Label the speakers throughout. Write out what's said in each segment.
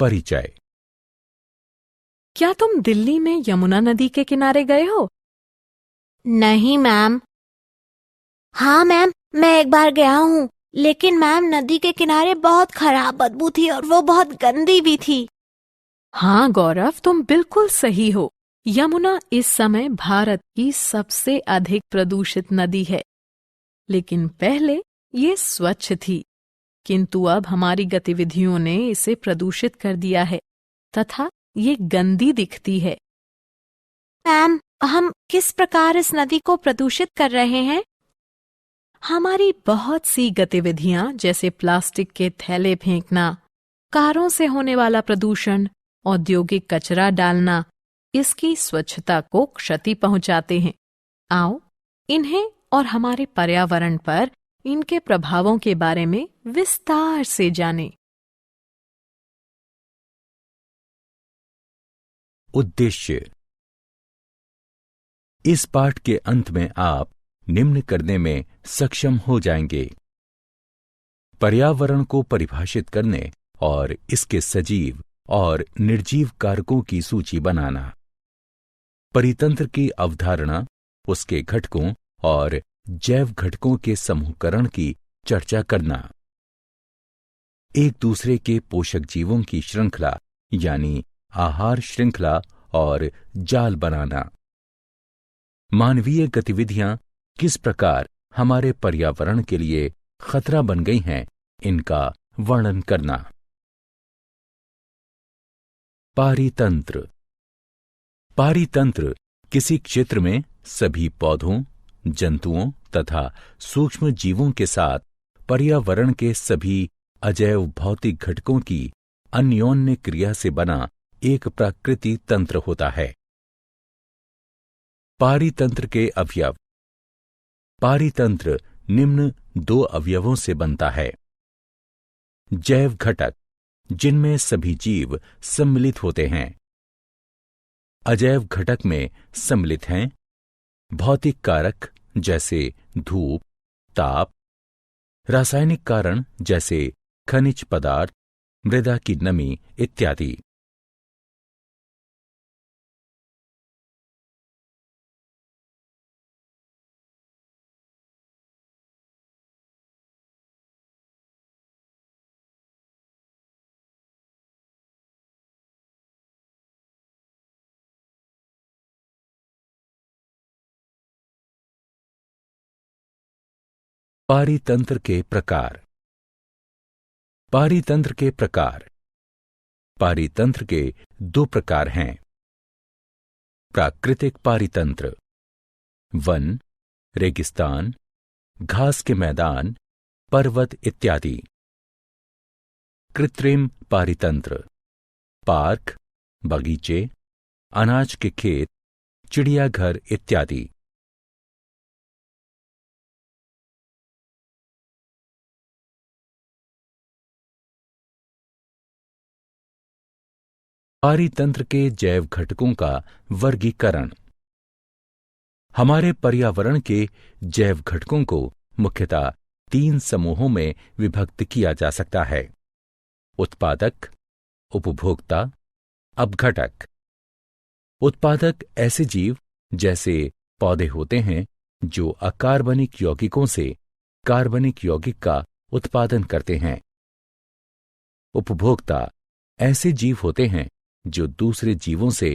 Speaker 1: परिचय।
Speaker 2: क्या तुम दिल्ली में यमुना नदी के किनारे गए हो?
Speaker 3: नहीं मैम। हाँ मैम, मैं एक बार गया हूँ, लेकिन मैम नदी के किनारे बहुत खराब बदबू थी और वो बहुत गंदी भी थी।
Speaker 2: हाँ गौरव, तुम बिल्कुल सही हो। यमुना इस समय भारत की सबसे अधिक प्रदूषित नदी है, लेकिन पहले ये स्वच्छ थी। किंतु अब हमारी गतिविधियों ने इसे प्रदूषित कर दिया है तथा ये गंदी दिखती है।
Speaker 3: मैम, हम किस प्रकार इस नदी को प्रदूषित कर रहे हैं?
Speaker 2: हमारी बहुत सी गतिविधियां, जैसे प्लास्टिक के थैले फेंकना, कारों से होने वाला प्रदूषण, औद्योगिक कचरा डालना, इसकी स्वच्छता को क्षति पहुंचाते हैं। आओ, इन्हें और हमारे पर्यावरण पर इनके प्रभावों के बारे में विस्तार से जानें।
Speaker 1: उद्देश्य। इस पाठ के अंत में आप निम्न करने में सक्षम हो जाएंगे: पर्यावरण को परिभाषित करने और इसके सजीव और निर्जीव कारकों की सूची बनाना, परितंत्र की अवधारणा, उसके घटकों और जैव घटकों के समूहकरण की चर्चा करना, एक दूसरे के पोषक जीवों की श्रृंखला यानी आहार श्रृंखला और जाल बनाना, मानवीय गतिविधियां किस प्रकार हमारे पर्यावरण के लिए खतरा बन गई हैं, इनका वर्णन करना। पारितंत्र। पारितंत्र किसी क्षेत्र में सभी पौधों, जंतुओं तथा सूक्ष्म जीवों के साथ पर्यावरण के सभी अजैव भौतिक घटकों की अन्योन्य क्रिया से बना एक प्राकृतिक तंत्र होता है। पारितंत्र के अवयव। पारितंत्र निम्न 2 अवयवों से बनता है: जैव घटक, जिनमें सभी जीव सम्मिलित होते हैं। अजैव घटक में सम्मिलित हैं भौतिक कारक जैसे धूप, ताप, रासायनिक कारण जैसे खनिज पदार्थ, मृदा की नमी इत्यादि। पारितंत्र के प्रकार। पारितंत्र के प्रकार। पारितंत्र के 2 प्रकार हैं: प्राकृतिक पारितंत्र, वन, रेगिस्तान, घास के मैदान, पर्वत इत्यादि। कृत्रिम पारितंत्र, पार्क, बगीचे, अनाज के खेत, चिड़ियाघर इत्यादि। पारितंत्र के जैव घटकों का वर्गीकरण। हमारे पर्यावरण के जैव घटकों को मुख्यतः 3 समूहों में विभक्त किया जा सकता है: उत्पादक, उपभोक्ता, अपघटक। उत्पादक ऐसे जीव जैसे पौधे होते हैं जो अकार्बनिक यौगिकों से कार्बनिक यौगिक का उत्पादन करते हैं। उपभोक्ता ऐसे जीव होते हैं जो दूसरे जीवों से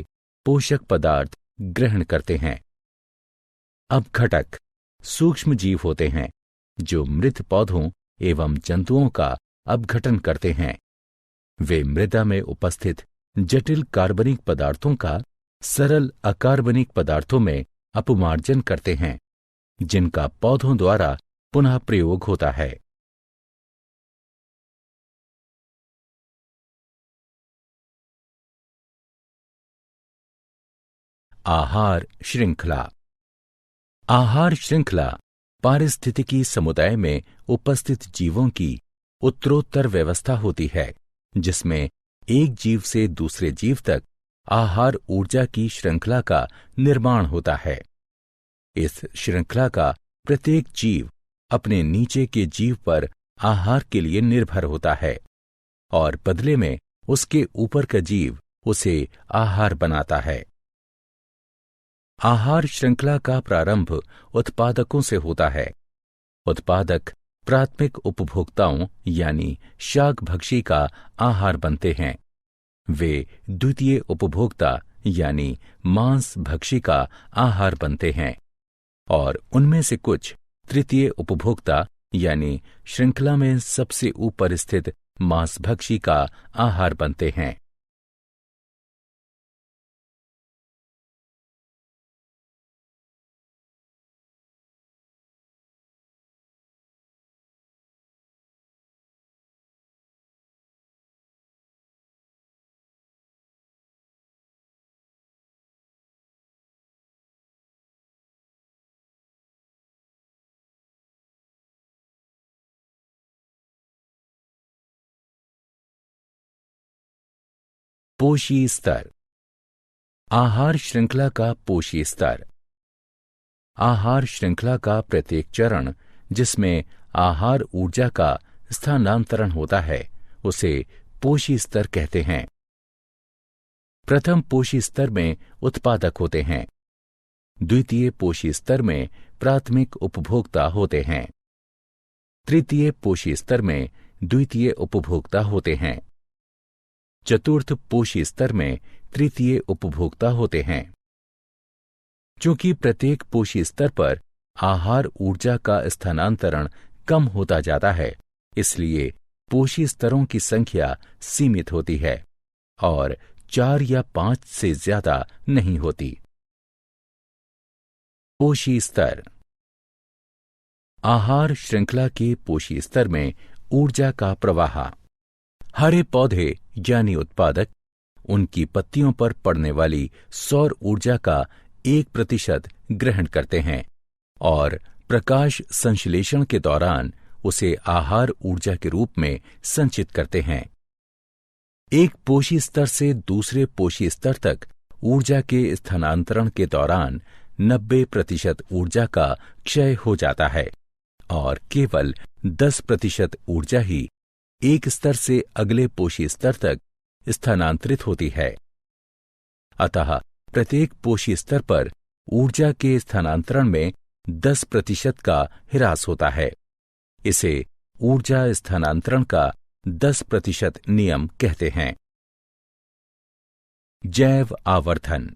Speaker 1: पोषक पदार्थ ग्रहण करते हैं। अपघटक सूक्ष्म जीव होते हैं जो मृत पौधों एवं जंतुओं का अपघटन करते हैं। वे मृदा में उपस्थित जटिल कार्बनिक पदार्थों का सरल अकार्बनिक पदार्थों में अपमार्जन करते हैं, जिनका पौधों द्वारा पुनः प्रयोग होता है। आहार श्रृंखला। आहार श्रृंखला पारिस्थितिकी समुदाय में उपस्थित जीवों की उत्तरोत्तर व्यवस्था होती है, जिसमें एक जीव से दूसरे जीव तक आहार ऊर्जा की श्रृंखला का निर्माण होता है। इस श्रृंखला का प्रत्येक जीव अपने नीचे के जीव पर आहार के लिए निर्भर होता है और बदले में उसके ऊपर का जीव उसे आहार बनाता है। आहार श्रृंखला का प्रारंभ उत्पादकों से होता है। उत्पादक प्राथमिक उपभोक्ताओं यानी शाकभक्षी का आहार बनते हैं। वे द्वितीय उपभोक्ता यानी मांसभक्षी का आहार बनते हैं और उनमें से कुछ तृतीय उपभोक्ता यानी श्रृंखला में सबसे ऊपर स्थित मांसभक्षी का आहार बनते हैं। पोषी स्तर। आहार श्रृंखला का पोषी स्तर। आहार श्रृंखला का प्रत्येक चरण जिसमें आहार ऊर्जा का स्थानांतरण होता है उसे पोषी स्तर कहते हैं। प्रथम पोषी स्तर में उत्पादक होते हैं। द्वितीय पोषी स्तर में प्राथमिक उपभोक्ता होते हैं। तृतीय पोषी स्तर में द्वितीय उपभोक्ता होते हैं। चतुर्थ पोषी स्तर में तृतीय उपभोक्ता होते हैं। चूंकि प्रत्येक पोषी स्तर पर आहार ऊर्जा का स्थानांतरण कम होता जाता है, इसलिए पोषी स्तरों की संख्या सीमित होती है और 4 या 5 से ज्यादा नहीं होती। पोषी स्तर। आहार श्रृंखला के पोषी स्तर में ऊर्जा का प्रवाह। हरे पौधे यानी उत्पादक उनकी पत्तियों पर पड़ने वाली सौर ऊर्जा का 1% ग्रहण करते हैं और प्रकाश संश्लेषण के दौरान उसे आहार ऊर्जा के रूप में संचित करते हैं। एक पोषी स्तर से दूसरे पोषी स्तर तक ऊर्जा के स्थानांतरण के दौरान 90% ऊर्जा का क्षय हो जाता है और केवल 10% ऊर्जा ही एक स्तर से अगले पोषी स्तर तक स्थानांतरित होती है। अतः प्रत्येक पोषी स्तर पर ऊर्जा के स्थानांतरण में 10% का ह्रास होता है। इसे ऊर्जा स्थानांतरण का 10% नियम कहते हैं। जैव आवर्धन।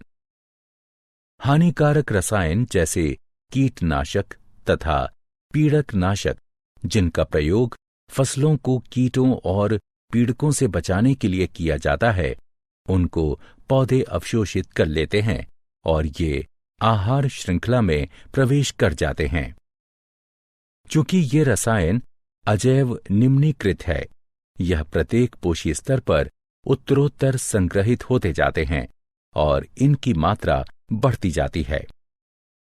Speaker 1: हानिकारक रसायन जैसे कीटनाशक तथा पीड़कनाशक जिनका प्रयोग फसलों को कीटों और पीड़कों से बचाने के लिए किया जाता है, उनको पौधे अवशोषित कर लेते हैं और ये आहार श्रृंखला में प्रवेश कर जाते हैं। चूंकि ये रसायन अजैव निम्नीकृत है, यह प्रत्येक पोषी स्तर पर उत्तरोत्तर संग्रहित होते जाते हैं और इनकी मात्रा बढ़ती जाती है।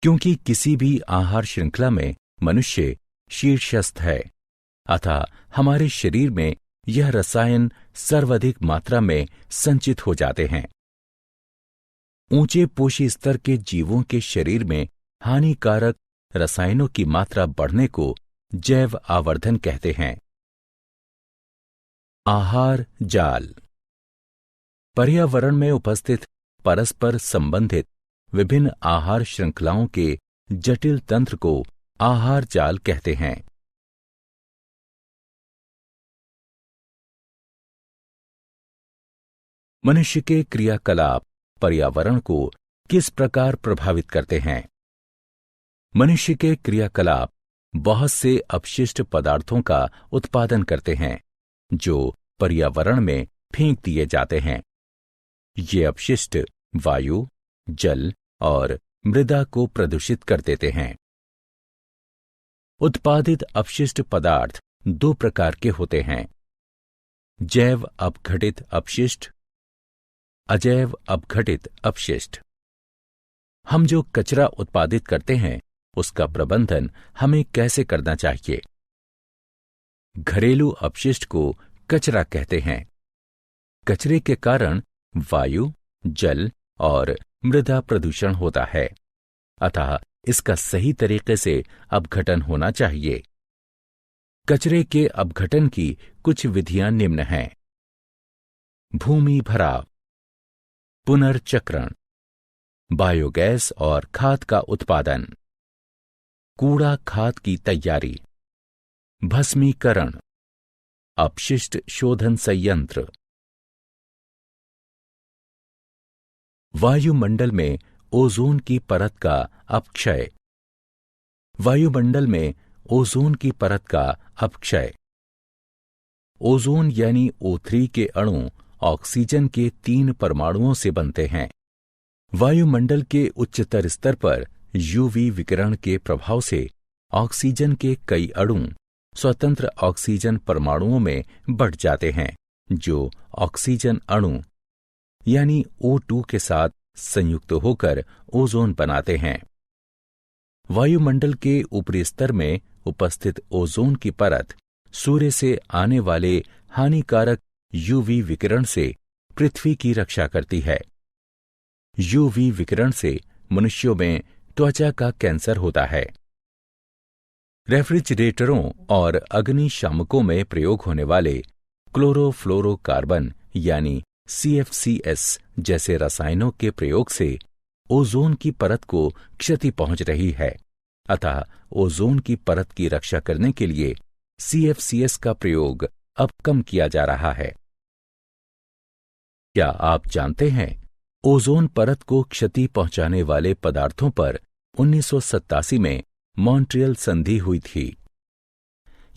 Speaker 1: क्योंकि किसी भी आहार श्रृंखला में मनुष्य शीर्षस्थ है, अतः हमारे शरीर में यह रसायन सर्वाधिक मात्रा में संचित हो जाते हैं। ऊंचे पोषी स्तर के जीवों के शरीर में हानिकारक रसायनों की मात्रा बढ़ने को जैव आवर्धन कहते हैं। आहार जाल। पर्यावरण में उपस्थित परस्पर संबंधित विभिन्न आहार श्रृंखलाओं के जटिल तंत्र को आहार जाल कहते हैं। मनुष्य के क्रियाकलाप पर्यावरण को किस प्रकार प्रभावित करते हैं? मनुष्य के क्रियाकलाप बहुत से अपशिष्ट पदार्थों का उत्पादन करते हैं जो पर्यावरण में फेंक दिए जाते हैं। ये अपशिष्ट वायु, जल और मृदा को प्रदूषित कर देते हैं। उत्पादित अपशिष्ट पदार्थ 2 प्रकार के होते हैं: जैव अपघटित अपशिष्ट, अजैव अपघटित अपशिष्ट। हम जो कचरा उत्पादित करते हैं उसका प्रबंधन हमें कैसे करना चाहिए? घरेलू अपशिष्ट को कचरा कहते हैं। कचरे के कारण वायु, जल और मृदा प्रदूषण होता है, अतः इसका सही तरीके से अपघटन होना चाहिए। कचरे के अपघटन की कुछ विधियां निम्न हैं। भूमि भराव, पुनर्चक्रण, बायोगैस और खाद का उत्पादन, कूड़ा खाद की तैयारी, भस्मीकरण, अपशिष्ट शोधन संयंत्र। वायुमंडल में ओजोन की परत का अपक्षय। वायुमंडल में ओजोन की परत का अपक्षय। ओजोन यानी O3 के अणु ऑक्सीजन के 3 परमाणुओं से बनते हैं। वायुमंडल के उच्चतर स्तर पर यूवी विकिरण के प्रभाव से ऑक्सीजन के कई अणु स्वतंत्र ऑक्सीजन परमाणुओं में बढ़ जाते हैं, जो ऑक्सीजन अणु यानी O2 के साथ संयुक्त होकर ओजोन बनाते हैं। वायुमंडल के ऊपरी स्तर में उपस्थित ओजोन की परत सूर्य से आने वाले हानिकारक यूवी विकिरण से पृथ्वी की रक्षा करती है। यूवी विकिरण से मनुष्यों में त्वचा का कैंसर होता है। रेफ्रिजरेटरों और अग्निशामकों में प्रयोग होने वाले क्लोरोफ्लोरोकार्बन यानी CFCS जैसे रसायनों के प्रयोग से ओजोन की परत को क्षति पहुंच रही है। अतः ओजोन की परत की रक्षा करने के लिए CFCS का प्रयोग अब कम किया जा रहा है। क्या आप जानते हैं, ओजोन परत को क्षति पहुंचाने वाले पदार्थों पर 1987 में मॉन्ट्रियल संधि हुई थी।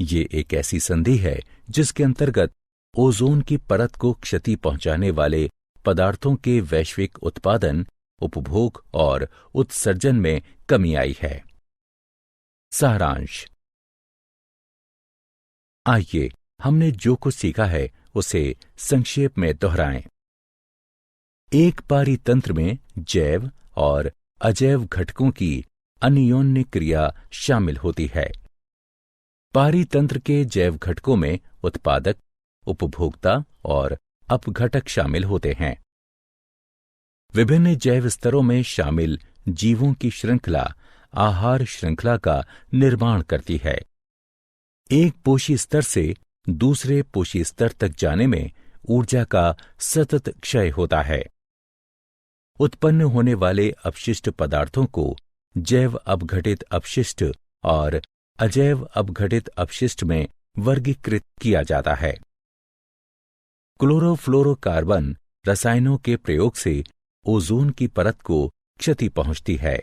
Speaker 1: ये एक ऐसी संधि है जिसके अंतर्गत ओजोन की परत को क्षति पहुंचाने वाले पदार्थों के वैश्विक उत्पादन, उपभोग और उत्सर्जन में कमी आई है। सारांश। आइए हमने जो कुछ सीखा है उसे संक्षेप में दोहराएं। एक पारितंत्र में जैव और अजैव घटकों की अन्योन्य क्रिया शामिल होती है। पारितंत्र के जैव घटकों में उत्पादक, उपभोक्ता और अपघटक शामिल होते हैं। विभिन्न जैव स्तरों में शामिल जीवों की श्रृंखला आहार श्रृंखला का निर्माण करती है। एक पोषी स्तर से दूसरे पोषी स्तर तक जाने में ऊर्जा का सतत क्षय होता है। उत्पन्न होने वाले अपशिष्ट पदार्थों को जैव अपघटित अपशिष्ट और अजैव अपघटित अपशिष्ट में वर्गीकृत किया जाता है। क्लोरोफ्लोरोकार्बन रसायनों के प्रयोग से ओजोन की परत को क्षति पहुंचती है।